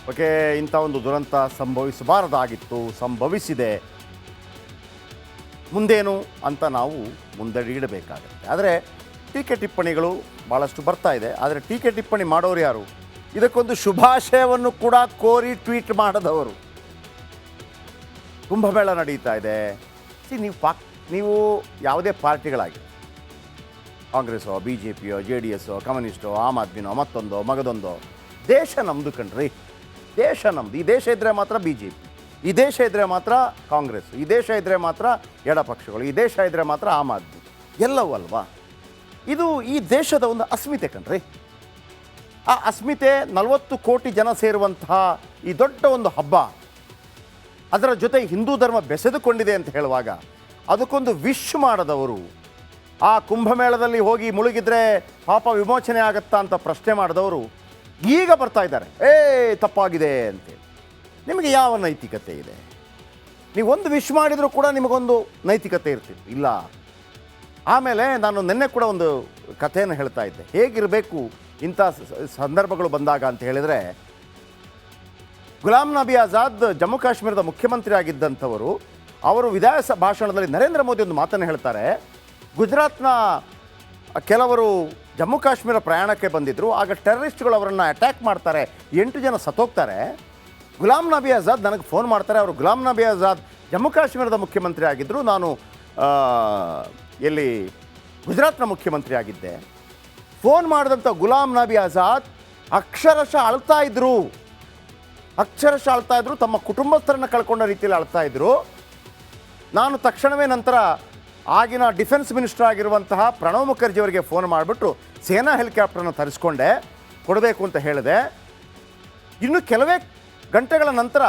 Okay, ಇಂಥ ಒಂದು ದುರಂತ ಸಂಭವಿಸಬಾರದಾಗಿತ್ತು, ಸಂಭವಿಸಿದೆ. ಮುಂದೇನು ಅಂತ ನಾವು ಮುಂದಡಿಯಿಡಬೇಕಾಗತ್ತೆ. ಆದರೆ ಟೀಕೆ ಟಿಪ್ಪಣಿಗಳು ಭಾಳಷ್ಟು ಬರ್ತಾ ಇದೆ. ಆದರೆ ಟೀಕೆ ಟಿಪ್ಪಣಿ ಮಾಡೋರು ಯಾರು? ಇದಕ್ಕೊಂದು ಶುಭಾಶಯವನ್ನು ಕೂಡ ಕೋರಿ ಟ್ವೀಟ್ ಮಾಡದವರು. ಕುಂಭಮೇಳ ನಡೀತಾ ಇದೆ. ನೀವು ಯಾವುದೇ ಪಾರ್ಟಿಗಳಾಗಿ, ಕಾಂಗ್ರೆಸ್ಸೋ, ಬಿ ಜೆ ಪಿಯೋ, ಜೆ ಡಿ ಎಸ್ಸೋ, ಕಮ್ಯುನಿಸ್ಟೋ, ಆಮ್ ಆದ್ಮಿನೋ, ಮತ್ತೊಂದೋ ಮಗದೊಂದೋ, ದೇಶ ನಮ್ಮದು ಕಣ್ರಿ. ದೇಶ ನಮ್ಮದು. ಈ ದೇಶ ಇದ್ದರೆ ಮಾತ್ರ ಬಿ ಜೆ ಪಿ, ಈ ದೇಶ ಇದ್ದರೆ ಮಾತ್ರ ಕಾಂಗ್ರೆಸ್, ಈ ದೇಶ ಇದ್ದರೆ ಮಾತ್ರ ಎಡಪಕ್ಷಗಳು, ಈ ದೇಶ ಇದ್ದರೆ ಮಾತ್ರ ಆಮ್ ಆದ್ಮಿ, ಎಲ್ಲವೂ ಅಲ್ವಾ? ಇದು ಈ ದೇಶದ ಒಂದು ಅಸ್ಮಿತೆ ಕಣ್ರಿ. ಆ ಅಸ್ಮಿತೆ 40 ಕೋಟಿ ಜನ ಸೇರುವಂತಹ ಈ ದೊಡ್ಡ ಒಂದು ಹಬ್ಬ, ಅದರ ಜೊತೆ ಹಿಂದೂ ಧರ್ಮ ಬೆಸೆದುಕೊಂಡಿದೆ ಅಂತ ಹೇಳುವಾಗ ಅದಕ್ಕೊಂದು ವಿಶ್ ಮಾಡದವರು, ಆ ಕುಂಭಮೇಳದಲ್ಲಿ ಹೋಗಿ ಮುಳುಗಿದ್ರೆ ಪಾಪ ವಿಮೋಚನೆ ಆಗತ್ತಾ ಅಂತ ಪ್ರಶ್ನೆ ಮಾಡಿದವರು ಈಗ ಬರ್ತಾ ಇದ್ದಾರೆ, ತಪ್ಪಾಗಿದೆ ಅಂತೇಳಿ. ನಿಮಗೆ ಯಾವ ನೈತಿಕತೆ ಇದೆ? ನೀವೊಂದು ವಿಶ್ ಮಾಡಿದರೂ ಕೂಡ ನಿಮಗೊಂದು ನೈತಿಕತೆ ಇರ್ತಿತ್ತು, ಇಲ್ಲ. ಆಮೇಲೆ ನಾನು ನಿನ್ನೆ ಕೂಡ ಒಂದು ಕಥೆಯನ್ನು ಹೇಳ್ತಾ ಇದ್ದೆ, ಹೇಗಿರಬೇಕು ಇಂಥ ಸಂದರ್ಭಗಳು ಬಂದಾಗ ಅಂತ ಹೇಳಿದರೆ, ಗುಲಾಂ ನಬಿ ಆಜಾದ್ ಜಮ್ಮು ಕಾಶ್ಮೀರದ ಮುಖ್ಯಮಂತ್ರಿ ಆಗಿದ್ದಂಥವರು, ಅವರು ವಿದಾಯ ಭಾಷಣದಲ್ಲಿ ನರೇಂದ್ರ ಮೋದಿ ಒಂದು ಮಾತನ್ನು ಹೇಳ್ತಾರೆ. ಗುಜರಾತ್ನ ಕೆಲವರು ಜಮ್ಮು ಕಾಶ್ಮೀರ ಪ್ರಯಾಣಕ್ಕೆ ಬಂದಿದ್ದರು, ಆಗ ಟೆರರಿಸ್ಟ್ಗಳು ಅವರನ್ನು ಅಟ್ಯಾಕ್ ಮಾಡ್ತಾರೆ, 8 ಜನ ಸತ್ತೋಗ್ತಾರೆ. ಗುಲಾಂ ನಬಿ ಆಜಾದ್ ನನಗೆ ಫೋನ್ ಮಾಡ್ತಾರೆ. ಅವರು ಗುಲಾಂ ನಬಿ ಆಜಾದ್ ಜಮ್ಮು ಕಾಶ್ಮೀರದ ಮುಖ್ಯಮಂತ್ರಿ ಆಗಿದ್ದರು, ನಾನು ಎಲ್ಲಿ ಗುಜರಾತ್ನ ಮುಖ್ಯಮಂತ್ರಿ ಆಗಿದ್ದೆ. ಫೋನ್ ಮಾಡಿದಂಥ ಗುಲಾಂ ನಬಿ ಆಜಾದ್ ಅಕ್ಷರಶಃ ಅಳ್ತಾ ಇದ್ರು, ತಮ್ಮ ಕುಟುಂಬಸ್ಥರನ್ನು ಕಳ್ಕೊಂಡ ರೀತಿಯಲ್ಲಿ ಅಳ್ತಾ ಇದ್ರು. ನಾನು ತಕ್ಷಣವೇ ನಂತರ ಆಗಿನ ಡಿಫೆನ್ಸ್ ಮಿನಿಸ್ಟರ್ ಆಗಿರುವಂತಹ ಪ್ರಣವ್ ಮುಖರ್ಜಿ ಅವರಿಗೆ ಫೋನ್ ಮಾಡಿಬಿಟ್ಟು ಸೇನಾ ಹೆಲಿಕಾಪ್ಟರ್ನ ತರಿಸ್ಕೊಂಡೆ, ಕೊಡಬೇಕು ಅಂತ ಹೇಳಿದೆ. ಇನ್ನು ಕೆಲವೇ ಗಂಟೆಗಳ ನಂತರ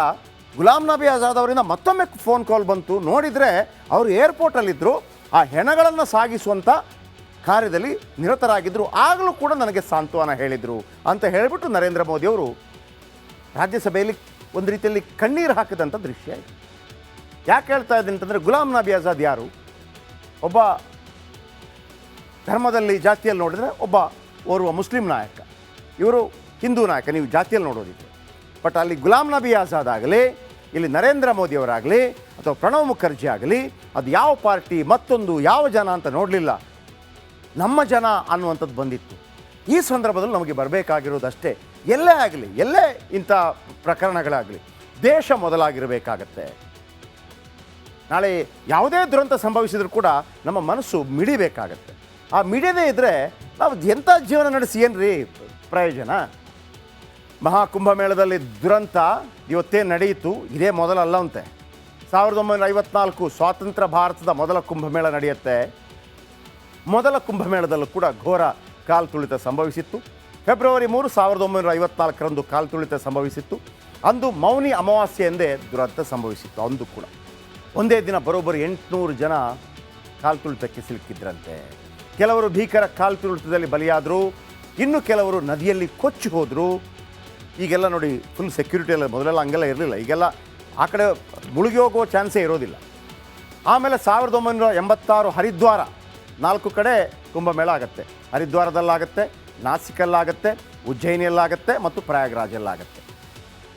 ಗುಲಾಂ ನಬಿ ಆಜಾದ್ ಅವರಿಂದ ಮತ್ತೊಮ್ಮೆ ಫೋನ್ ಕಾಲ್ ಬಂತು. ನೋಡಿದರೆ ಅವರು ಏರ್ಪೋರ್ಟಲ್ಲಿದ್ದರು, ಆ ಹೆಣಗಳನ್ನು ಸಾಗಿಸುವಂಥ ಕಾರ್ಯದಲ್ಲಿ ನಿರತರಾಗಿದ್ದರು. ಆಗಲೂ ಕೂಡ ನನಗೆ ಸಾಂತ್ವನ ಹೇಳಿದರು ಅಂತ ಹೇಳಿಬಿಟ್ಟು ನರೇಂದ್ರ ಮೋದಿಯವರು ರಾಜ್ಯಸಭೆಯಲ್ಲಿ ಒಂದು ರೀತಿಯಲ್ಲಿ ಕಣ್ಣೀರು ಹಾಕಿದಂಥ ದೃಶ್ಯ ಇದೆ. ಯಾಕೆ ಹೇಳ್ತಾ ಇದ್ದೀನಿ ಅಂತಂದರೆ, ಗುಲಾಂ ನಬಿ ಆಜಾದ್ ಯಾರು? ಒಬ್ಬ ಧರ್ಮದಲ್ಲಿ ಜಾತಿಯಲ್ಲಿ ನೋಡಿದರೆ ಓರ್ವ ಮುಸ್ಲಿಂ ನಾಯಕ, ಇವರು ಹಿಂದೂ ನಾಯಕ, ನೀವು ಜಾತಿಯಲ್ಲಿ ನೋಡೋದಿದೆ. ಬಟ್ ಅಲ್ಲಿ ಗುಲಾಂ ನಬಿ ಆಜಾದ್ ಆಗಲಿ, ಇಲ್ಲಿ ನರೇಂದ್ರ ಮೋದಿಯವರಾಗಲಿ ಅಥವಾ ಪ್ರಣವ್ ಮುಖರ್ಜಿ ಆಗಲಿ, ಅದು ಯಾವ ಪಾರ್ಟಿ, ಮತ್ತೊಂದು ಯಾವ ಜನ ಅಂತ ನೋಡಲಿಲ್ಲ, ನಮ್ಮ ಜನ ಅನ್ನುವಂಥದ್ದು ಬಂದಿತ್ತು. ಈ ಸಂದರ್ಭದಲ್ಲಿ ನಮಗೆ ಬರಬೇಕಾಗಿರೋದಷ್ಟೇ, ಎಲ್ಲೇ ಆಗಲಿ, ಎಲ್ಲೇ ಇಂಥ ಪ್ರಕರಣಗಳಾಗಲಿ, ದೇಶ ಮೊದಲಾಗಿರಬೇಕಾಗತ್ತೆ. ನಾಳೆ ಯಾವುದೇ ದುರಂತ ಸಂಭವಿಸಿದರೂ ಕೂಡ ನಮ್ಮ ಮನಸ್ಸು ಮಿಡಿಬೇಕಾಗತ್ತೆ. ಆ ಮಿಡಿಯದೇ ಇದ್ದರೆ ನಾವು ಎಂಥ ಜೀವನ ನಡೆಸಿ ಏನ್ರಿ ಪ್ರಯೋಜನ? ಮಹಾಕುಂಭಮೇಳದಲ್ಲಿ ದುರಂತ ಇವತ್ತೇನು ನಡೆಯಿತು, ಇದೇ ಮೊದಲಲ್ಲವಂತೆ. 1954 ಸ್ವಾತಂತ್ರ್ಯ ಭಾರತದ ಮೊದಲ ಕುಂಭಮೇಳ ನಡೆಯುತ್ತೆ. ಮೊದಲ ಕುಂಭಮೇಳದಲ್ಲೂ ಕೂಡ ಘೋರ ಕಾಲ್ತುಳಿತ ಸಂಭವಿಸಿತ್ತು. ಫೆಬ್ರವರಿ 3, 1954ರಂದು ಕಾಲ್ತುಳಿತ ಸಂಭವಿಸಿತ್ತು. ಅಂದು ಮೌನಿ ಅಮಾವಾಸ್ಯೆ ಎಂದೇ ದುರಂತ ಸಂಭವಿಸಿತ್ತು. ಅಂದು ಕೂಡ ಒಂದೇ ದಿನ ಬರೋಬ್ಬರಿ 800 ಜನ ಕಾಲ್ತುಳಿತಕ್ಕೆ ಸಿಲುಕಿದ್ರಂತೆ. ಕೆಲವರು ಭೀಕರ ಕಾಲ್ತುಳಿತದಲ್ಲಿ ಬಲಿಯಾದರು, ಇನ್ನು ಕೆಲವರು ನದಿಯಲ್ಲಿ ಕೊಚ್ಚಿ ಹೋದರು. ಈಗೆಲ್ಲ ನೋಡಿ ಫುಲ್ ಸೆಕ್ಯೂರಿಟಿ ಎಲ್ಲ, ಮೊದಲೆಲ್ಲ ಹಂಗೆಲ್ಲ ಇರಲಿಲ್ಲ. ಈಗೆಲ್ಲ ಆ ಕಡೆ ಮುಳುಗಿ ಹೋಗೋ ಚಾನ್ಸೇ ಇರೋದಿಲ್ಲ. ಆಮೇಲೆ 1986 ಹರಿದ್ವಾರ, 4 ಕಡೆ ಕುಂಭಮೇಳ ಆಗುತ್ತೆ. ಹರಿದ್ವಾರದಲ್ಲಾಗತ್ತೆ, ನಾಸಿಕಲ್ಲಾಗತ್ತೆ, ಉಜ್ಜಯಿನಿಯಲ್ಲಾಗತ್ತೆ ಮತ್ತು ಪ್ರಯಾಗ್ರಾಜಲ್ಲಾಗತ್ತೆ.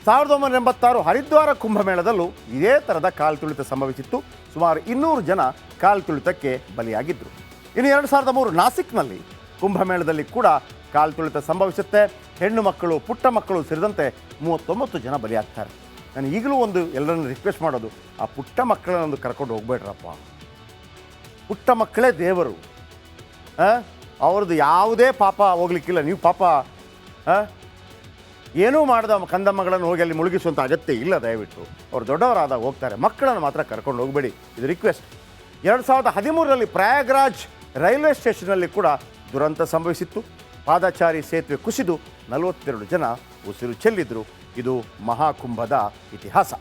1986 ಹರಿದ್ವಾರ ಕುಂಭಮೇಳದಲ್ಲೂ ಇದೇ ಥರದ ಕಾಲ್ತುಳಿತ ಸಂಭವಿಸಿತ್ತು. ಸುಮಾರು 200 ಜನ ಕಾಲ್ತುಳಿತಕ್ಕೆ ಬಲಿಯಾಗಿದ್ದರು. ಇನ್ನು 2003 ನಾಸಿಕ್ನಲ್ಲಿ ಕುಂಭಮೇಳದಲ್ಲಿ ಕೂಡ ಕಾಲ್ತುಳಿತ ಸಂಭವಿಸುತ್ತೆ. ಹೆಣ್ಣು ಮಕ್ಕಳು, ಪುಟ್ಟ ಮಕ್ಕಳು ಸೇರಿದಂತೆ 39 ಜನ ಬಲಿಯಾಗ್ತಾರೆ. ನಾನು ಈಗಲೂ ಒಂದು ಎಲ್ಲರನ್ನು ರಿಕ್ವೆಸ್ಟ್ ಮಾಡೋದು, ಆ ಪುಟ್ಟ ಮಕ್ಕಳನ್ನೊಂದು ಕರ್ಕೊಂಡು ಹೋಗ್ಬೇಡ್ರಪ್ಪ. ಪುಟ್ಟ ಮಕ್ಕಳೇ ದೇವರು. ಅವ್ರದ್ದು ಯಾವುದೇ ಪಾಪ ಹೋಗ್ಲಿಕ್ಕಿಲ್ಲ. ನೀವು ಪಾಪ ಏನೂ ಮಾಡಿದ ಕಂದಮ್ಮಗಳನ್ನು ಹೋಗಿ ಅಲ್ಲಿ ಮುಳುಗಿಸುವಂಥ ಅಗತ್ಯ ಇಲ್ಲ. ದಯವಿಟ್ಟು ಅವ್ರು ದೊಡ್ಡವರಾದಾಗ ಹೋಗ್ತಾರೆ, ಮಕ್ಕಳನ್ನು ಮಾತ್ರ ಕರ್ಕೊಂಡು ಹೋಗಬೇಡಿ, ಇದು ರಿಕ್ವೆಸ್ಟ್. 2013ರಲ್ಲಿ ಪ್ರಯಾಗ್ರಾಜ್ ರೈಲ್ವೆ ಸ್ಟೇಷನ್ನಲ್ಲಿ ಕೂಡ ದುರಂತ ಸಂಭವಿಸಿತ್ತು. ಪಾದಚಾರಿ ಸೇತುವೆ ಕುಸಿದು 42 ಜನ ಉಸಿರು ಚೆಲ್ಲಿದ್ರು. ಇದು ಮಹಾಕುಂಭದ ಇತಿಹಾಸ.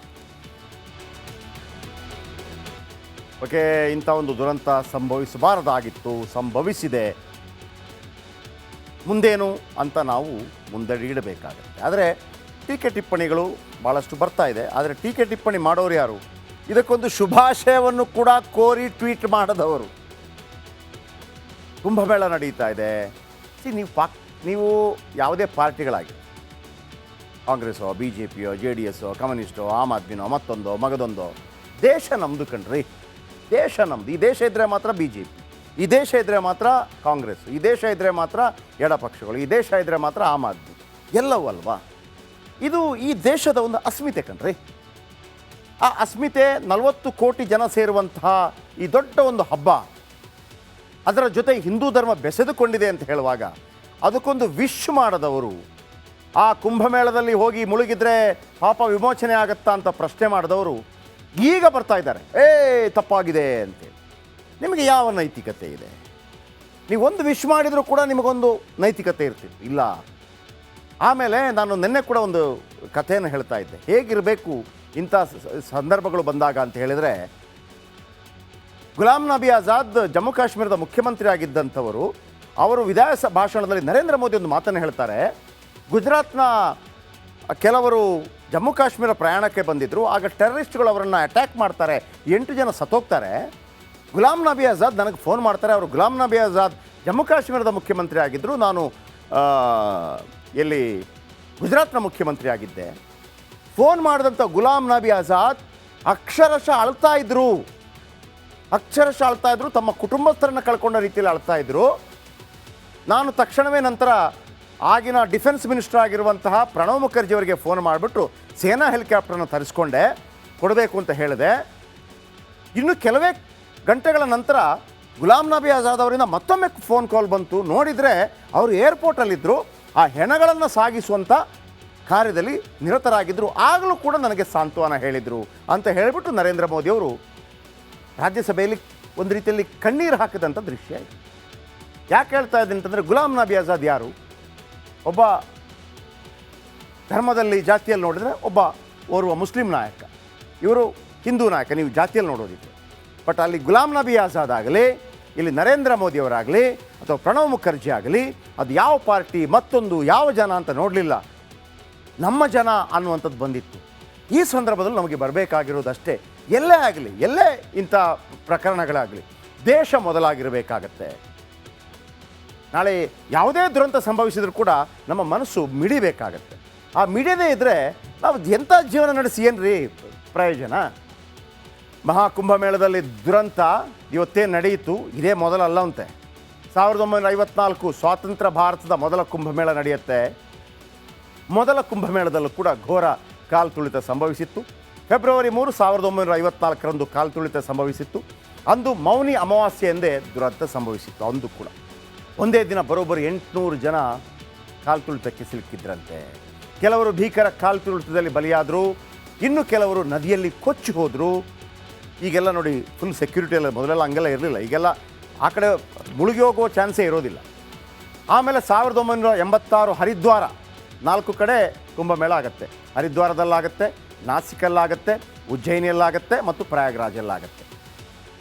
ಓಕೆ, ಇಂಥ ಒಂದು ದುರಂತ ಸಂಭವಿಸಬಾರದಾಗಿತ್ತು, ಸಂಭವಿಸಿದೆ. ಮುಂದೇನು ಅಂತ ನಾವು ಮುಂದಡಿಯಿಡಬೇಕಾಗತ್ತೆ. ಆದರೆ ಟೀಕೆ ಟಿಪ್ಪಣಿಗಳು ಭಾಳಷ್ಟು ಬರ್ತಾ ಇದೆ. ಆದರೆ ಟೀಕೆ ಟಿಪ್ಪಣಿ ಮಾಡೋರು ಯಾರು? ಇದಕ್ಕೊಂದು ಶುಭಾಶಯವನ್ನು ಕೂಡ ಕೋರಿ ಟ್ವೀಟ್ ಮಾಡದವರು. ಕುಂಭಮೇಳ ನಡೀತಾ ಇದೆ. ನೀವು ಯಾವುದೇ ಪಾರ್ಟಿಗಳಾಗಿ, ಕಾಂಗ್ರೆಸ್ಸೋ ಬಿ ಜೆ ಪಿಯೋ ಜೆ ಡಿ ಎಸ್ಸೋ ಕಮ್ಯುನಿಸ್ಟೋ ಆಮ್ ಆದ್ಮಿನೋ ಮತ್ತೊಂದೋ ಮಗದೊಂದೋ. ದೇಶ ನಮ್ಮದು ಕಣ್ರಿ, ದೇಶ ನಮ್ಮದು. ಈ ದೇಶ ಇದ್ದರೆ ಮಾತ್ರ ಬಿ ಜೆ ಪಿ, ಈ ದೇಶ ಇದ್ದರೆ ಮಾತ್ರ ಕಾಂಗ್ರೆಸ್, ಈ ದೇಶ ಇದ್ದರೆ ಮಾತ್ರ ಎಡಪಕ್ಷಗಳು, ಈ ದೇಶ ಇದ್ದರೆ ಮಾತ್ರ ಆಮ್ ಆದ್ಮಿ. ಎಲ್ಲವೂ ಅಲ್ವಾ? ಇದು ಈ ದೇಶದ ಒಂದು ಅಸ್ಮಿತೆ ಕಣ್ರಿ. ಆ ಅಸ್ಮಿತೆ 40 ಕೋಟಿ ಜನ ಸೇರುವಂತಹ ಈ ದೊಡ್ಡ ಒಂದು ಹಬ್ಬ, ಅದರ ಜೊತೆ ಹಿಂದೂ ಧರ್ಮ ಬೆಸೆದುಕೊಂಡಿದೆ ಅಂತ ಹೇಳುವಾಗ ಅದಕ್ಕೊಂದು ವಿಶ್ ಮಾಡದವರು, ಆ ಕುಂಭಮೇಳದಲ್ಲಿ ಹೋಗಿ ಮುಳುಗಿದ್ರೆ ಪಾಪ ವಿಮೋಚನೆ ಆಗತ್ತಾ ಅಂತ ಪ್ರಶ್ನೆ ಮಾಡಿದವರು ಈಗ ಬರ್ತಾ ಇದ್ದಾರೆ, ತಪ್ಪಾಗಿದೆ ಅಂತೇಳಿ. ನಿಮಗೆ ಯಾವ ನೈತಿಕತೆ ಇದೆ? ನೀವೊಂದು ವಿಶ್ ಮಾಡಿದರೂ ಕೂಡ ನಿಮಗೊಂದು ನೈತಿಕತೆ ಇರ್ತಿತ್ತು, ಇಲ್ಲ. ಆಮೇಲೆ ನಾನು ನಿನ್ನೆ ಕೂಡ ಒಂದು ಕಥೆಯನ್ನು ಹೇಳ್ತಾ ಇದ್ದೆ, ಹೇಗಿರಬೇಕು ಇಂಥ ಸಂದರ್ಭಗಳು ಬಂದಾಗ ಅಂತ ಹೇಳಿದರೆ, ಗುಲಾಂ ನಬಿ ಆಜಾದ್ ಜಮ್ಮು ಕಾಶ್ಮೀರದ ಮುಖ್ಯಮಂತ್ರಿ ಆಗಿದ್ದಂಥವರು, ಅವರು ವಿಧಾನ ಭಾಷಣದಲ್ಲಿ ನರೇಂದ್ರ ಮೋದಿ ಒಂದು ಮಾತನ್ನು ಹೇಳ್ತಾರೆ. ಗುಜರಾತ್ನ ಕೆಲವರು ಜಮ್ಮು ಕಾಶ್ಮೀರ ಪ್ರಯಾಣಕ್ಕೆ ಬಂದಿದ್ದರು, ಆಗ ಟೆರರಿಸ್ಟ್ಗಳು ಅವರನ್ನು ಅಟ್ಯಾಕ್ ಮಾಡ್ತಾರೆ, 8 ಜನ ಸತ್ತೋಗ್ತಾರೆ. ಗುಲಾಂ ನಬಿ ಆಜಾದ್ ನನಗೆ ಫೋನ್ ಮಾಡ್ತಾರೆ. ಅವರು ಗುಲಾಂ ನಬಿ ಆಜಾದ್ ಜಮ್ಮು ಕಾಶ್ಮೀರದ ಮುಖ್ಯಮಂತ್ರಿ ಆಗಿದ್ದರು, ನಾನು ಎಲ್ಲಿ ಗುಜರಾತ್ನ ಮುಖ್ಯಮಂತ್ರಿ ಆಗಿದ್ದೆ. ಫೋನ್ ಮಾಡಿದಂಥ ಗುಲಾಂ ನಬಿ ಆಜಾದ್ ಅಕ್ಷರಶಃ ಅಳ್ತಾ ಇದ್ರು, ತಮ್ಮ ಕುಟುಂಬಸ್ಥರನ್ನು ಕಳ್ಕೊಂಡ ರೀತಿಯಲ್ಲಿ ಅಳ್ತಾ ಇದ್ರು. ನಾನು ತಕ್ಷಣವೇ ನಂತರ ಆಗಿನ ಡಿಫೆನ್ಸ್ ಮಿನಿಸ್ಟರ್ ಆಗಿರುವಂತಹ ಪ್ರಣವ್ ಮುಖರ್ಜಿ ಅವರಿಗೆ ಫೋನ್ ಮಾಡಿಬಿಟ್ಟು ಸೇನಾ ಹೆಲಿಕಾಪ್ಟರ್ನ ತರಿಸ್ಕೊಂಡೆ, ಕೊಡಬೇಕು ಅಂತ ಹೇಳಿದೆ. ಇನ್ನು ಕೆಲವೇ ಗಂಟೆಗಳ ನಂತರ ಗುಲಾಂ ನಬಿ ಆಜಾದ್ ಅವರಿಂದ ಮತ್ತೊಮ್ಮೆ ಫೋನ್ ಕಾಲ್ ಬಂತು. ನೋಡಿದರೆ ಅವರು ಏರ್ಪೋರ್ಟಲ್ಲಿದ್ದರು, ಆ ಹೆಣಗಳನ್ನು ಸಾಗಿಸುವಂಥ ಕಾರ್ಯದಲ್ಲಿ ನಿರತರಾಗಿದ್ದರು. ಆಗಲೂ ಕೂಡ ನನಗೆ ಸಾಂತ್ವನ ಹೇಳಿದರು ಅಂತ ಹೇಳಿಬಿಟ್ಟು ನರೇಂದ್ರ ಮೋದಿಯವರು ರಾಜ್ಯಸಭೆಯಲ್ಲಿ ಒಂದು ರೀತಿಯಲ್ಲಿ ಕಣ್ಣೀರು ಹಾಕಿದಂಥ ದೃಶ್ಯ ಇದೆ. ಯಾಕೆ ಹೇಳ್ತಾ ಇದ್ದೀನಿ ಅಂತಂದರೆ, ಗುಲಾಂ ನಬಿ ಆಜಾದ್ ಯಾರು? ಒಬ್ಬ ಧರ್ಮದಲ್ಲಿ ಜಾತಿಯಲ್ಲಿ ನೋಡಿದರೆ ಓರ್ವ ಮುಸ್ಲಿಂ ನಾಯಕ, ಇವರು ಹಿಂದೂ ನಾಯಕ, ನೀವು ಜಾತಿಯಲ್ಲಿ ನೋಡೋದಿದೆ. ಬಟ್ ಅಲ್ಲಿ ಗುಲಾಂ ನಬಿ ಆಜಾದ್ ಆಗಲಿ, ಇಲ್ಲಿ ನರೇಂದ್ರ ಮೋದಿಯವರಾಗಲಿ ಅಥವಾ ಪ್ರಣವ್ ಮುಖರ್ಜಿ ಆಗಲಿ, ಅದು ಯಾವ ಪಾರ್ಟಿ ಮತ್ತೊಂದು ಯಾವ ಜನ ಅಂತ ನೋಡಲಿಲ್ಲ, ನಮ್ಮ ಜನ ಅನ್ನುವಂಥದ್ದು ಬಂದಿತ್ತು. ಈ ಸಂದರ್ಭದಲ್ಲಿ ನಮಗೆ ಬರಬೇಕಾಗಿರೋದಷ್ಟೇ, ಎಲ್ಲೇ ಆಗಲಿ, ಎಲ್ಲೇ ಇಂಥ ಪ್ರಕರಣಗಳಾಗಲಿ, ದೇಶ ಮೊದಲಾಗಿರಬೇಕಾಗತ್ತೆ. ನಾಳೆ ಯಾವುದೇ ದುರಂತ ಸಂಭವಿಸಿದರೂ ಕೂಡ ನಮ್ಮ ಮನಸ್ಸು ಮಿಡಿಬೇಕಾಗತ್ತೆ. ಆ ಮಿಡಿಯದೇ ಇದ್ದರೆ ನಾವು ಎಂಥ ಜೀವನ ನಡೆಸಿ ಏನ್ರಿ ಪ್ರಯೋಜನ? ಮಹಾಕುಂಭಮೇಳದಲ್ಲಿ ದುರಂತ ಇವತ್ತೇನು ನಡೆಯಿತು, ಇದೇ ಮೊದಲಲ್ಲವಂತೆ. 1954 ಸ್ವಾತಂತ್ರ್ಯ ಭಾರತದ ಮೊದಲ ಕುಂಭಮೇಳ ನಡೆಯುತ್ತೆ. ಮೊದಲ ಕುಂಭಮೇಳದಲ್ಲೂ ಕೂಡ ಘೋರ ಕಾಲ್ತುಳಿತ ಸಂಭವಿಸಿತ್ತು. ಫೆಬ್ರವರಿ 3, 1954ರಂದು ಕಾಲ್ತುಳಿತ ಸಂಭವಿಸಿತ್ತು. ಅಂದು ಮೌನಿ ಅಮಾವಾಸ್ಯೆ ಎಂದೇ ದುರಂತ ಸಂಭವಿಸಿತ್ತು. ಅಂದು ಕೂಡ ಒಂದೇ ದಿನ ಬರೋಬ್ಬರಿ 800 ಜನ ಕಾಲ್ತುಳಿತಕ್ಕೆ ಸಿಲುಕಿದ್ರಂತೆ. ಕೆಲವರು ಭೀಕರ ಕಾಲ್ತುಳಿತದಲ್ಲಿ ಬಲಿಯಾದರು, ಇನ್ನು ಕೆಲವರು ನದಿಯಲ್ಲಿ ಕೊಚ್ಚಿ ಹೋದರು. ಈಗೆಲ್ಲ ನೋಡಿ ಫುಲ್ ಸೆಕ್ಯೂರಿಟಿ ಎಲ್ಲ, ಮೊದಲೆಲ್ಲ ಹಂಗೆಲ್ಲ ಇರಲಿಲ್ಲ. ಈಗೆಲ್ಲ ಆ ಕಡೆ ಮುಳುಗಿ ಹೋಗೋ ಚಾನ್ಸೇ ಇರೋದಿಲ್ಲ. ಆಮೇಲೆ 1986 ಹರಿದ್ವಾರ, 4 ಕಡೆ ಕುಂಭಮೇಳ ಆಗುತ್ತೆ. ಹರಿದ್ವಾರದಲ್ಲಾಗುತ್ತೆ, ನಾಸಿಕಲ್ಲಾಗುತ್ತೆ, ಉಜ್ಜಯಿನಿಯಲ್ಲಾಗುತ್ತೆ ಮತ್ತು ಪ್ರಯಾಗ್ರಾಜಲ್ಲಾಗುತ್ತೆ.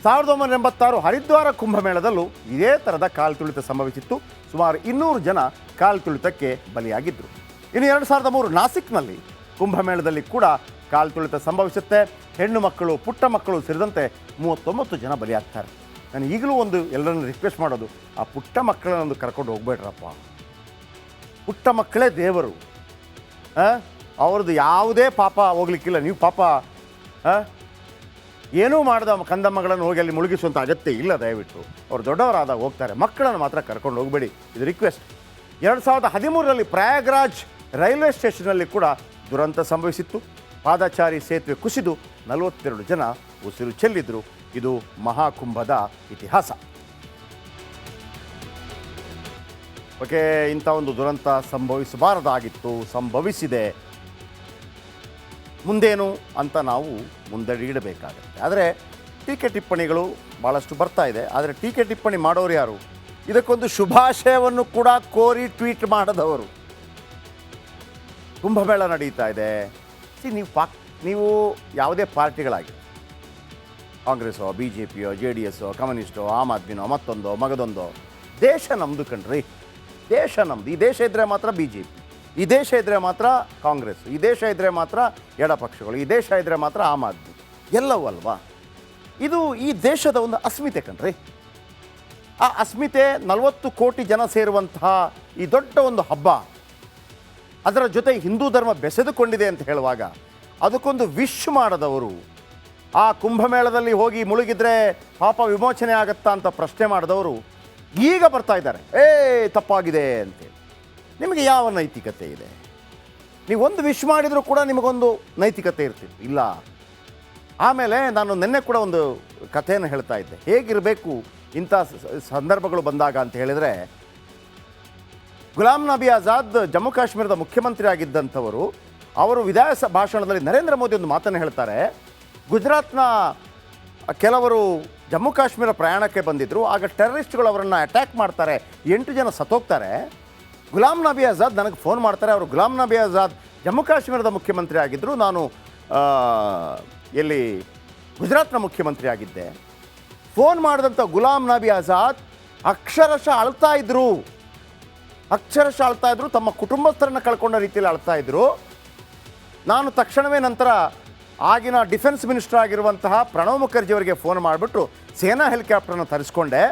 1986 ಹರಿದ್ವಾರ ಕುಂಭಮೇಳದಲ್ಲೂ ಇದೇ ಥರದ ಕಾಲ್ತುಳಿತ ಸಂಭವಿಸಿತ್ತು. ಸುಮಾರು 200 ಜನ ಕಾಲ್ತುಳಿತಕ್ಕೆ ಬಲಿಯಾಗಿದ್ದರು. ಇನ್ನು 2003 ನಾಸಿಕ್ನಲ್ಲಿ ಕುಂಭಮೇಳದಲ್ಲಿ ಕೂಡ ಕಾಲ್ತುಳಿತ ಸಂಭವಿಸುತ್ತೆ. ಹೆಣ್ಣು ಮಕ್ಕಳು, ಪುಟ್ಟ ಮಕ್ಕಳು ಸೇರಿದಂತೆ 39 ಜನ ಬಲಿಯಾಗ್ತಾರೆ. ನಾನು ಈಗಲೂ ಒಂದು ಎಲ್ಲರನ್ನು ರಿಕ್ವೆಸ್ಟ್ ಮಾಡೋದು, ಆ ಪುಟ್ಟ ಮಕ್ಕಳನ್ನೊಂದು ಕರ್ಕೊಂಡು ಹೋಗ್ಬೇಡ್ರಪ್ಪ. ಪುಟ್ಟ ಮಕ್ಕಳೇ ದೇವರು, ಅವ್ರದ್ದು ಯಾವುದೇ ಪಾಪ ಹೋಗ್ಲಿಕ್ಕಿಲ್ಲ. ನೀವು ಪಾಪ ಏನೂ ಮಾಡಿದ ಕಂದಮ್ಮಗಳನ್ನು ಹೋಗಿ ಅಲ್ಲಿ ಮುಳುಗಿಸುವಂಥ ಅಗತ್ಯ ಇಲ್ಲ. ದಯವಿಟ್ಟು ಅವ್ರು ದೊಡ್ಡವರಾದಾಗ ಹೋಗ್ತಾರೆ, ಮಕ್ಕಳನ್ನು ಮಾತ್ರ ಕರ್ಕೊಂಡು ಹೋಗಬೇಡಿ, ಇದು ರಿಕ್ವೆಸ್ಟ್. 2013ರಲ್ಲಿ ಪ್ರಯಾಗ್ರಾಜ್ ರೈಲ್ವೆ ಸ್ಟೇಷನ್ನಲ್ಲಿ ಕೂಡ ದುರಂತ ಸಂಭವಿಸಿತ್ತು. ಪಾದಚಾರಿ ಸೇತುವೆ ಕುಸಿದು 42 ಜನ ಉಸಿರು ಚೆಲ್ಲಿದ್ರು. ಇದು ಮಹಾಕುಂಭದ ಇತಿಹಾಸ. ಓಕೆ, ಇಂಥ ಒಂದು ದುರಂತ ಸಂಭವಿಸಬಾರದಾಗಿತ್ತು, ಸಂಭವಿಸಿದೆ. ಮುಂದೇನು ಅಂತ ನಾವು ಮುಂದಡಿಯಿಡಬೇಕಾಗತ್ತೆ. ಆದರೆ ಟೀಕೆ ಟಿಪ್ಪಣಿಗಳು ಭಾಳಷ್ಟು ಬರ್ತಾ ಇದೆ. ಆದರೆ ಟೀಕೆ ಟಿಪ್ಪಣಿ ಮಾಡೋರು ಯಾರು? ಇದಕ್ಕೊಂದು ಶುಭಾಶಯವನ್ನು ಕೂಡ ಕೋರಿ ಟ್ವೀಟ್ ಮಾಡದವರು. ಕುಂಭಮೇಳ ನಡೀತಾ ಇದೆ. ನೀವು ಯಾವುದೇ ಪಾರ್ಟಿಗಳಾಗಿ, ಕಾಂಗ್ರೆಸ್ಸೋ ಬಿ ಜೆ ಪಿಯೋ ಜೆ ಡಿ ಎಸ್ಸೋ ಕಮ್ಯುನಿಸ್ಟೋ ಆಮ್ ಆದ್ಮಿನೋ ಮತ್ತೊಂದೋ ಮಗದೊಂದೋ, ದೇಶ ನಮ್ಮದು ಕಣ್ರಿ, ದೇಶ ನಮ್ಮದು. ಈ ದೇಶ ಇದ್ದರೆ ಮಾತ್ರ ಬಿ ಜೆ ಪಿ, ಈ ದೇಶ ಇದ್ದರೆ ಮಾತ್ರ ಕಾಂಗ್ರೆಸ್, ಈ ದೇಶ ಇದ್ದರೆ ಮಾತ್ರ ಎಡಪಕ್ಷಗಳು, ಈ ದೇಶ ಇದ್ದರೆ ಮಾತ್ರ ಆಮ್ ಆದ್ಮಿ. ಎಲ್ಲವೂ ಅಲ್ವಾ? ಇದು ಈ ದೇಶದ ಒಂದು ಅಸ್ಮಿತೆ ಕಣ್ರಿ. ಆ ಅಸ್ಮಿತೆ 40 ಕೋಟಿ ಜನ ಸೇರುವಂತಹ ಈ ದೊಡ್ಡ ಒಂದು ಹಬ್ಬ, ಅದರ ಜೊತೆ ಹಿಂದೂ ಧರ್ಮ ಬೆಸೆದುಕೊಂಡಿದೆ ಅಂತ ಹೇಳುವಾಗ ಅದಕ್ಕೊಂದು ವಿಶ್ ಮಾಡದವರು, ಆ ಕುಂಭಮೇಳದಲ್ಲಿ ಹೋಗಿ ಮುಳುಗಿದ್ರೆ ಪಾಪ ವಿಮೋಚನೆ ಆಗತ್ತಾ ಅಂತ ಪ್ರಶ್ನೆ ಮಾಡಿದವರು ಈಗ ಬರ್ತಾ ಇದ್ದಾರೆ, ತಪ್ಪಾಗಿದೆ ಅಂತೇಳಿ. ನಿಮಗೆ ಯಾವ ನೈತಿಕತೆ ಇದೆ? ನೀವೊಂದು ವಿಶ್ ಮಾಡಿದರೂ ಕೂಡ ನಿಮಗೊಂದು ನೈತಿಕತೆ ಇರ್ತಿತ್ತು, ಇಲ್ಲ. ಆಮೇಲೆ ನಾನು ನಿನ್ನೆ ಕೂಡ ಒಂದು ಕಥೆಯನ್ನು ಹೇಳ್ತಾ ಇದ್ದೆ, ಹೇಗಿರಬೇಕು ಇಂಥ ಸಂದರ್ಭಗಳು ಬಂದಾಗ ಅಂತ ಹೇಳಿದರೆ, ಗುಲಾಂ ನಬಿ ಆಜಾದ್ ಜಮ್ಮು ಕಾಶ್ಮೀರದ ಮುಖ್ಯಮಂತ್ರಿ ಆಗಿದ್ದಂಥವರು, ಅವರು ವಿಧಾನ ಭಾಷಣದಲ್ಲಿ ನರೇಂದ್ರ ಮೋದಿ ಒಂದು ಮಾತನ್ನು ಹೇಳ್ತಾರೆ. ಗುಜರಾತ್ನ ಕೆಲವರು ಜಮ್ಮು ಕಾಶ್ಮೀರ ಪ್ರಯಾಣಕ್ಕೆ ಬಂದಿದ್ದರು, ಆಗ ಟೆರರಿಸ್ಟ್ಗಳು ಅವರನ್ನು ಅಟ್ಯಾಕ್ ಮಾಡ್ತಾರೆ, 8 ಜನ ಸತ್ತೋಗ್ತಾರೆ. ಗುಲಾಂ ನಬಿ ಆಜಾದ್ ನನಗೆ ಫೋನ್ ಮಾಡ್ತಾರೆ. ಅವರು ಗುಲಾಂ ನಬಿ ಆಜಾದ್ ಜಮ್ಮು ಕಾಶ್ಮೀರದ ಮುಖ್ಯಮಂತ್ರಿ ಆಗಿದ್ದರು, ನಾನು ಎಲ್ಲಿ ಗುಜರಾತ್ನ ಮುಖ್ಯಮಂತ್ರಿ ಆಗಿದ್ದೆ. ಫೋನ್ ಮಾಡಿದಂಥ ಗುಲಾಂ ನಬಿ ಆಜಾದ್ ಅಕ್ಷರಶಃ ಅಳ್ತಾ ಇದ್ರು, ತಮ್ಮ ಕುಟುಂಬಸ್ಥರನ್ನು ಕಳ್ಕೊಂಡ ರೀತಿಯಲ್ಲಿ ಅಳ್ತಾ ಇದ್ರು. ನಾನು ತಕ್ಷಣವೇ ನಂತರ ಆಗಿನ ಡಿಫೆನ್ಸ್ ಮಿನಿಸ್ಟರ್ ಆಗಿರುವಂತಹ ಪ್ರಣವ್ ಮುಖರ್ಜಿ ಅವರಿಗೆ ಫೋನ್ ಮಾಡಿಬಿಟ್ಟು ಸೇನಾ ಹೆಲಿಕಾಪ್ಟರ್ನ ತರಿಸ್ಕೊಂಡೆ,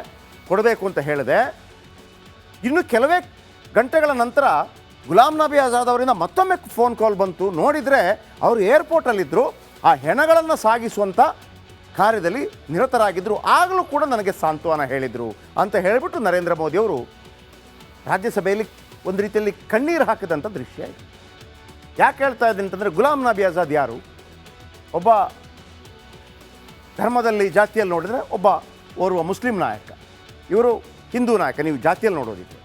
ಕೊಡಬೇಕು ಅಂತ ಹೇಳಿದೆ. ಇನ್ನು ಕೆಲವೇ ಗಂಟೆಗಳ ನಂತರ ಗುಲಾಂ ನಬಿ ಆಜಾದ್ ಅವರಿಂದ ಮತ್ತೊಮ್ಮೆ ಫೋನ್ ಕಾಲ್ ಬಂತು. ನೋಡಿದರೆ ಅವರು ಏರ್ಪೋರ್ಟಲ್ಲಿದ್ದರು, ಆ ಹೆಣಗಳನ್ನು ಸಾಗಿಸುವಂಥ ಕಾರ್ಯದಲ್ಲಿ ನಿರತರಾಗಿದ್ದರು. ಆಗಲೂ ಕೂಡ ನನಗೆ ಸಾಂತ್ವನ ಹೇಳಿದರು ಅಂತ ಹೇಳಿಬಿಟ್ಟು ನರೇಂದ್ರ ಮೋದಿಯವರು ರಾಜ್ಯಸಭೆಯಲ್ಲಿ ಒಂದು ರೀತಿಯಲ್ಲಿ ಕಣ್ಣೀರು ಹಾಕಿದಂಥ ದೃಶ್ಯ ಇದೆ. ಯಾಕೆ ಹೇಳ್ತಾ ಇದ್ದೀನಿ ಅಂತಂದರೆ, ಗುಲಾಂ ನಬಿ ಆಜಾದ್ ಯಾರು? ಒಬ್ಬ ಧರ್ಮದಲ್ಲಿ ಜಾತಿಯಲ್ಲಿ ನೋಡಿದರೆ ಓರ್ವ ಮುಸ್ಲಿಂ ನಾಯಕ, ಇವರು ಹಿಂದೂ ನಾಯಕ, ನೀವು ಜಾತಿಯಲ್ಲಿ ನೋಡೋದಿದೆ.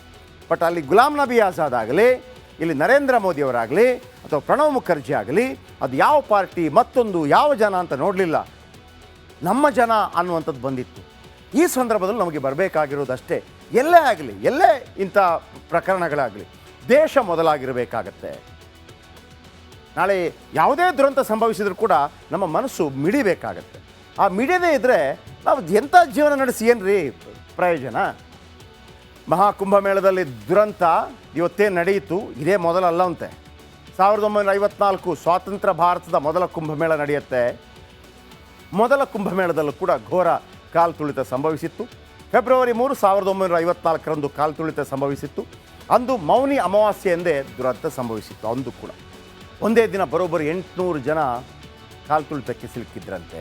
ಬಟ್ ಅಲ್ಲಿ ಗುಲಾಂ ನಬಿ ಆಜಾದ್ ಆಗಲಿ, ಇಲ್ಲಿ ನರೇಂದ್ರ ಮೋದಿಯವರಾಗಲಿ ಅಥವಾ ಪ್ರಣವ್ ಮುಖರ್ಜಿ ಆಗಲಿ, ಅದು ಯಾವ ಪಾರ್ಟಿ, ಮತ್ತೊಂದು ಯಾವ ಜನ ಅಂತ ನೋಡಲಿಲ್ಲ, ನಮ್ಮ ಜನ ಅನ್ನುವಂಥದ್ದು ಬಂದಿತ್ತು. ಈ ಸಂದರ್ಭದಲ್ಲಿ ನಮಗೆ ಬರಬೇಕಾಗಿರೋದಷ್ಟೇ, ಎಲ್ಲೇ ಆಗಲಿ, ಎಲ್ಲೇ ಇಂಥ ಪ್ರಕರಣಗಳಾಗಲಿ, ದೇಶ ಮೊದಲಾಗಿರಬೇಕಾಗತ್ತೆ. ನಾಳೆ ಯಾವುದೇ ದುರಂತ ಸಂಭವಿಸಿದರೂ ಕೂಡ ನಮ್ಮ ಮನಸ್ಸು ಮಿಡಿಬೇಕಾಗತ್ತೆ. ಆ ಮಿಡಿಯದೇ ಇದ್ದರೆ ನಾವು ಎಂಥ ಜೀವನ ನಡೆಸಿ ಏನ್ರಿ ಪ್ರಯೋಜನ? ಮಹಾಕುಂಭಮೇಳದಲ್ಲಿ ದುರಂತ ಇವತ್ತೇ ನಡೆಯಿತು, ಇದೇ ಮೊದಲಲ್ಲವಂತೆ. 1954 ಸ್ವಾತಂತ್ರ್ಯ ಭಾರತದ ಮೊದಲ ಕುಂಭಮೇಳ ನಡೆಯುತ್ತೆ. ಮೊದಲ ಕುಂಭಮೇಳದಲ್ಲೂ ಕೂಡ ಘೋರ ಕಾಲ್ತುಳಿತ ಸಂಭವಿಸಿತ್ತು. ಫೆಬ್ರವರಿ 3, 1954ರಂದು ಕಾಲ್ತುಳಿತ ಸಂಭವಿಸಿತ್ತು. ಅಂದು ಮೌನಿ ಅಮಾವಾಸ್ಯೆ ಎಂದೇ ದುರಂತ ಸಂಭವಿಸಿತ್ತು. ಅಂದು ಕೂಡ ಒಂದೇ ದಿನ ಬರೋಬ್ಬರಿ 800 ಜನ ಕಾಲ್ತುಳಿತಕ್ಕೆ ಸಿಲುಕಿದ್ರಂತೆ.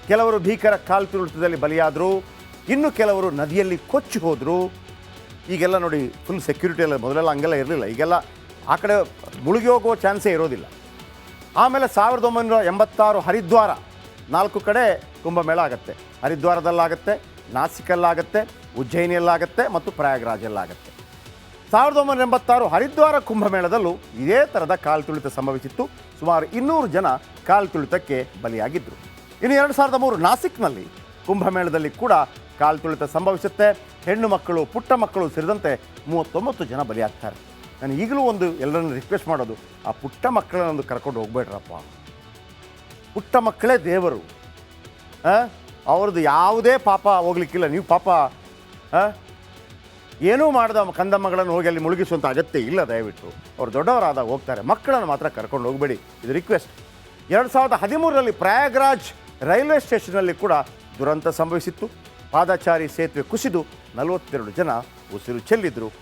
ಕೆಲವರು ಭೀಕರ ಕಾಲ್ತುಳಿತದಲ್ಲಿ ಬಲಿಯಾದರು, ಇನ್ನು ಕೆಲವರು ನದಿಯಲ್ಲಿ ಕೊಚ್ಚಿ ಹೋದರು. ಈಗೆಲ್ಲ ನೋಡಿ ಫುಲ್ ಸೆಕ್ಯೂರಿಟಿ ಎಲ್ಲ, ಮೊದಲೆಲ್ಲ ಹಂಗೆಲ್ಲ ಇರಲಿಲ್ಲ. ಈಗೆಲ್ಲ ಆ ಕಡೆ ಮುಳುಗಿ ಹೋಗೋ ಚಾನ್ಸೇ ಇರೋದಿಲ್ಲ. ಆಮೇಲೆ 1986 ಹರಿದ್ವಾರ, 4 ಕಡೆ ಕುಂಭಮೇಳ ಆಗುತ್ತೆ. ಹರಿದ್ವಾರದಲ್ಲಾಗುತ್ತೆ, ನಾಸಿಕಲ್ಲಾಗುತ್ತೆ, ಉಜ್ಜಯಿನಿಯಲ್ಲಾಗುತ್ತೆ ಮತ್ತು ಪ್ರಯಾಗ್ರಾಜಲ್ಲಾಗುತ್ತೆ. 1986 ಹರಿದ್ವಾರ ಕುಂಭಮೇಳದಲ್ಲೂ ಇದೇ ಥರದ ಕಾಲ್ತುಳಿತ ಸಂಭವಿಸಿತ್ತು. ಸುಮಾರು 200 ಜನ ಕಾಲ್ತುಳಿತಕ್ಕೆ ಬಲಿಯಾಗಿದ್ದರು. ಇನ್ನು 2003 ನಾಸಿಕ್ನಲ್ಲಿ ಕುಂಭಮೇಳದಲ್ಲಿ ಕೂಡ ಕಾಲ್ತುಳಿತ ಸಂಭವಿಸುತ್ತೆ. ಹೆಣ್ಣು ಮಕ್ಕಳು, ಪುಟ್ಟ ಮಕ್ಕಳು ಸೇರಿದಂತೆ 39 ಜನ ಬಲಿಯಾಗ್ತಾರೆ. ನಾನು ಈಗಲೂ ಎಲ್ಲರನ್ನು ರಿಕ್ವೆಸ್ಟ್ ಮಾಡೋದು, ಆ ಪುಟ್ಟ ಮಕ್ಕಳನ್ನೊಂದು ಕರ್ಕೊಂಡು ಹೋಗ್ಬೇಡ್ರಪ್ಪ. ಪುಟ್ಟ ಮಕ್ಕಳೇ ದೇವರು, ಅವ್ರದ್ದು ಯಾವುದೇ ಪಾಪ ಹೋಗ್ಲಿಕ್ಕಿಲ್ಲ. ನೀವು ಪಾಪ ಏನೂ ಮಾಡಿದ ಕಂದಮ್ಮಗಳನ್ನು ಹೋಗಿ ಅಲ್ಲಿ ಮುಳುಗಿಸುವಂಥ ಅಗತ್ಯ ಇಲ್ಲ. ದಯವಿಟ್ಟು ಅವ್ರು ದೊಡ್ಡವರಾದಾಗ ಹೋಗ್ತಾರೆ, ಮಕ್ಕಳನ್ನು ಮಾತ್ರ ಕರ್ಕೊಂಡು ಹೋಗಬೇಡಿ, ಇದು ರಿಕ್ವೆಸ್ಟ್. 2013ರಲ್ಲಿ ಪ್ರಯಾಗ್ರಾಜ್ ರೈಲ್ವೆ ಸ್ಟೇಷನ್ನಲ್ಲಿ ಕೂಡ ದುರಂತ ಸಂಭವಿಸಿತ್ತು. ಪಾದಚಾರಿ ಸೇತುವೆ ಕುಸಿದು 42 ಜನ ಉಸಿರು ಚೆಲ್ಲಿದ್ರು.